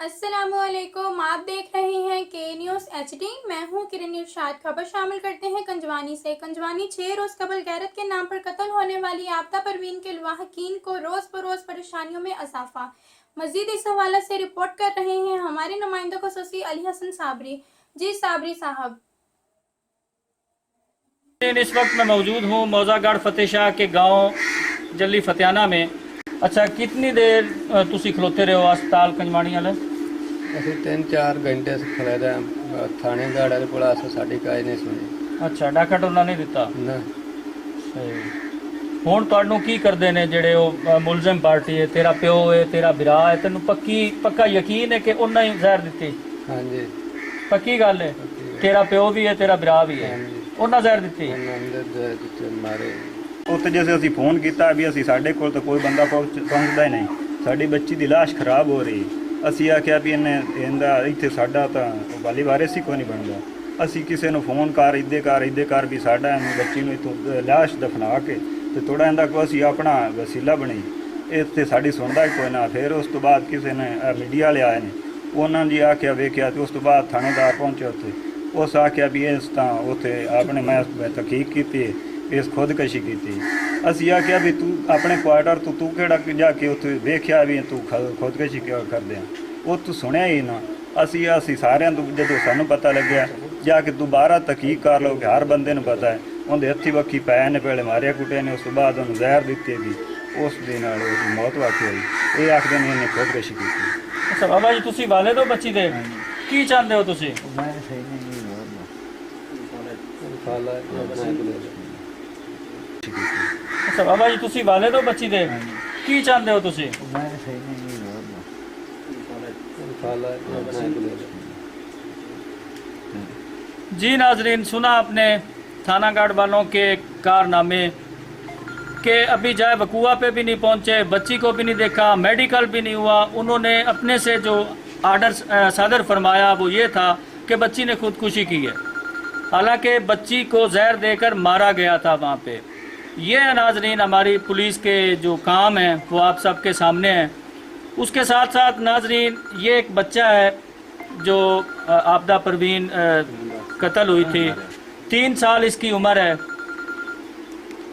अस्सलामुअलैकुम, आप देख रहे हैं के न्यूज़ HD। मैं हूं किरण इरशाद। खबर शामिल करते हैं कंजवानी से। कंजवानी 6 रोज़ कबल गैरत के नाम पर कत्ल होने वाली आबदा परवीन के लवाहकीन को रोज़ बरोज़ परेशानियों में इजाफा। मजीद इस हवाले से रिपोर्ट कर रहे हैं हमारे नुमाइंदा खसूसी अली हसन साबरी। जी साबरी साहब। इस वक्त मैं मौजूद हूँ मौजागढ़ फतेह शाह के गांव जल्ली फतेहाना में। अच्छा, कितनी देर तुसी खलोते रहे हो अस्पताल कंजवानी वाले? ਅਸੀਂ 3-4 ਘੰਟੇ ਖੜੇ ਰਹੇ ਥਾਣੇਦਾਰ ਵਾਲੇ ਕੋਲ ਆਸ ਸਾਡੀ ਕਾਇ ਨਹੀਂ ਸੁਣੀ। ਅੱਛਾ, ਡਾਕਟਰ ਉਹਨਾਂ ਨੇ ਦਿੱਤਾ ਨਾ ਹੁਣ ਤੁਹਾਨੂੰ ਕੀ ਕਰਦੇ ਨੇ ਜਿਹੜੇ ਉਹ ਮੁਲਜ਼ਮ ਪਾਰਟੀ ਹੈ, ਤੇਰਾ ਪਿਓ ਹੈ, ਤੇਰਾ ਭਰਾ ਹੈ, ਤੈਨੂੰ ਪੱਕਾ ਯਕੀਨ ਹੈ ਕਿ ਉਹਨਾਂ ਹੀ ਜ਼ਹਿਰ ਦਿੱਤੀ? ਹਾਂਜੀ ਪੱਕੀ ਗੱਲ ਹੈ? ਤੇਰਾ ਪਿਓ ਵੀ ਹੈ, ਤੇਰਾ ਭਰਾ ਵੀ ਹੈ, ਉਹਨਾਂ ਜ਼ਹਿਰ ਦਿੱਤੀ? ਮਾਰੇ ਉੱਥੇ ਜਿਵੇਂ ਅਸੀਂ ਫੋਨ ਕੀਤਾ ਵੀ ਅਸੀਂ ਸਾਡੇ ਕੋਲ ਤਾਂ ਕੋਈ ਬੰਦਾ ਪਹੁੰਚਦਾ ਹੀ ਨਹੀਂ, ਸਾਡੀ ਬੱਚੀ ਦੀ ਲਾਸ਼ ਖਰਾਬ ਹੋ ਰਹੀ। ਅਸੀਂ ਆਖਿਆ ਵੀ ਇਹਦਾ ਇੱਥੇ ਸਾਡਾ ਤਾਂ ਵਾਲੀ ਵਾਰਿਸ ਹੀ ਕੋਈ ਨਹੀਂ ਬਣਦਾ। ਅਸੀਂ ਕਿਸੇ ਨੂੰ ਫੋਨ ਕਰ ਇੱਦੇ ਕਰ ਵੀ ਸਾਡਾ ਇਹਨੂੰ ਬੱਚੀ ਨੂੰ ਇੱਥੋਂ ਲਾਸ਼ ਦਫਨਾ ਕੇ ਤੇ ਥੋੜਾ ਇਹਦਾ ਕੋ ਅਸੀਂ ਆਪਣਾ ਵਸੀਲਾ ਬਣੀ। ਇੱਥੇ ਸਾਡੀ ਸੁਣਦਾ ਹੀ ਕੋਈ ਨਾ। ਫਿਰ ਉਸ ਤੋਂ ਬਾਅਦ ਕਿਸੇ ਨੇ ਮੀਡੀਆ ਵਾਲੇ ਆਏ ਨੇ, ਉਹਨਾਂ ਜੀ ਆਖਿਆ ਵੇਖਿਆ ਤੇ ਉਸ ਤੋਂ ਬਾਅਦ ਥਾਣੇਦਾਰ ਪਹੁੰਚੇ ਉੱਥੇ। ਉਸ ਆਖਿਆ ਵੀ ਇਸ ਤਾਂ ਉੱਥੇ ਆਪਣੇ ਮੈਂ ਤਹਿਕੀਕ ਕੀਤੀ, ਇਸ ਖੁਦਕਸ਼ੀ ਕੀਤੀ। ਅਸੀਂ ਆਖਿਆ ਵੀ ਤੂੰ ਆਪਣੇ ਕੁਆਟਰ ਤੋਂ ਤੂੰ ਕਿਹੜਾ ਜਾ ਕੇ ਉੱਥੇ ਵੇਖਿਆ ਵੀ ਤੂੰ ਖੁਦਕਸ਼ੀ ਕਿਉਂ ਕਰਦੇ ਆ? ਉਹ ਤੂੰ ਸੁਣਿਆ ਹੀ ਨਾ। ਅਸੀਂ ਸਾਰਿਆਂ ਤੋਂ ਜਦੋਂ ਸਾਨੂੰ ਪਤਾ ਲੱਗਿਆ ਜਾ ਕੇ ਦੁਬਾਰਾ ਤਹਿਕੀਕ ਕਰ ਲਓ ਕਿ ਹਰ ਬੰਦੇ ਨੂੰ ਪਤਾ ਹੈ ਉਹਦੇ ਹੱਥੀ ਵੱਖੀ ਪੈ ਨੇ ਪਹਿਲੇ ਮਾਰਿਆ ਕੁੱਟਿਆ ਨੇ, ਉਸ ਤੋਂ ਬਾਅਦ ਉਹਨੂੰ ਜ਼ਹਿਰ ਦਿੱਤੀ ਗਈ, ਉਸ ਦੇ ਨਾਲ ਮੌਤ ਵਾਕੀ ਹੋਈ। ਇਹ ਆਖਦੇ ਨੇ ਇਹਨੇ ਖੁਦਕਸ਼ੀ ਕੀਤੀ। ਅੱਛਾ ਬਾਬਾ ਜੀ, ਤੁਸੀਂ ਵਾਲਿਦ ਹੋ ਬੱਚੀ ਦੇ, ਕੀ ਚਾਹੁੰਦੇ ਹੋ ਤੁਸੀਂ? ਅੱਛਾ ਬਾਬਾ ਜੀ, ਤੁਸੀਂ ਵਾਲਿਦ ਹੋ ਬੱਚੀ ਦੇ, ਕੀ ਚਾਹੁੰਦੇ ਹੋ ਤੁਸੀਂ? जी नाजरीन, सुना आपने थाना गार्ड वालों के कारनामे कि अभी जाए वकूआ पे भी नहीं पहुंचे, बच्ची को भी नहीं देखा, मेडिकल भी नहीं हुआ। उन्होंने अपने से जो आर्डर सादर फरमाया वो ये था कि बच्ची ने खुदकुशी की है, हालांकि बच्ची को जहर देकर मारा गया था वहाँ पे। ये नाजरीन हमारी पुलिस के जो काम हैं वो आप सबके सामने हैं। उसके साथ साथ नाजरीन, ये एक बच्चा है जो आबदा परवीन कत्ल हुई थी, 3 साल इसकी उम्र है।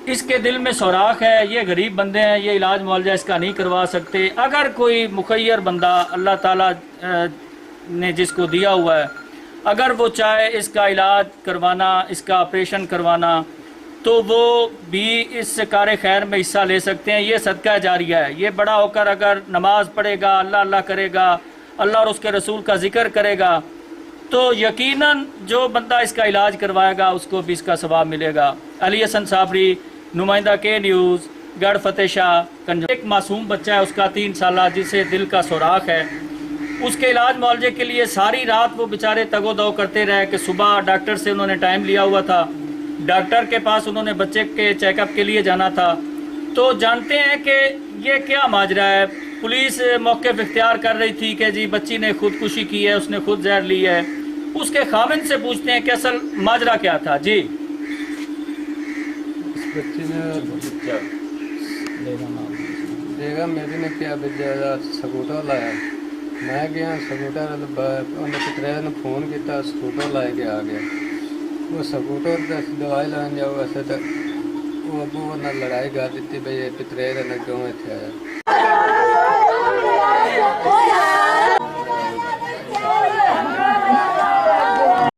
इसके दिल में सुराख है, ये गरीब बंदे हैं, ये इलाज मुआवजा इसका नहीं करवा सकते। अगर कोई मुखय्यर बंदा अल्लाह ताला ने जिसको दिया हुआ है, अगर वो चाहे इसका इलाज करवाना, इसका ऑपरेशन करवाना, तो वो भी इस कार खैर में हिस्सा ले सकते हैं। ये सदका जारिया है। ये बड़ा होकर अगर नमाज पढ़ेगा, अल्लाह अल्लाह करेगा, अल्लाह और उसके रसूल का जिक्र करेगा, तो यकीनन जो बंदा इसका इलाज करवाएगा उसको भी इसका सवाब मिलेगा। अली हसन साबरी, नुमाइंदा के न्यूज़, गढ़ फतेह शाह। एक मासूम बच्चा है, उसका 3 साल, जिसे दिल का सुराख है। उसके इलाज मुआवजे के लिए सारी रात वो बेचारे तगोदो करते रहे कि सुबह डॉक्टर से उन्होंने टाइम लिया हुआ था, डॉक्टर के पास उन्होंने बच्चे के चेकअप के लिए जाना था। तो जानते हैं कि ये क्या माजरा है। पुलिस मौक़िफ़ इख्तियार कर रही थी कि जी बच्ची ने खुदकुशी की है, उसने खुद जहर ली है। उसके खाविंद से पूछते हैं कि असल माजरा क्या था। जी, बच्ची ने देखा मेरी ने क्या स्कूटर लाया। मैं गया स्कूटर उन्हें पितरे ने फोन किया, स्कूटर ला के आ गया। वो स्कूटर दवाई लाने जाओ वैसे तो वो अबू ने लड़ाई कर दी भाई पितरे ने क्यों इतने आया।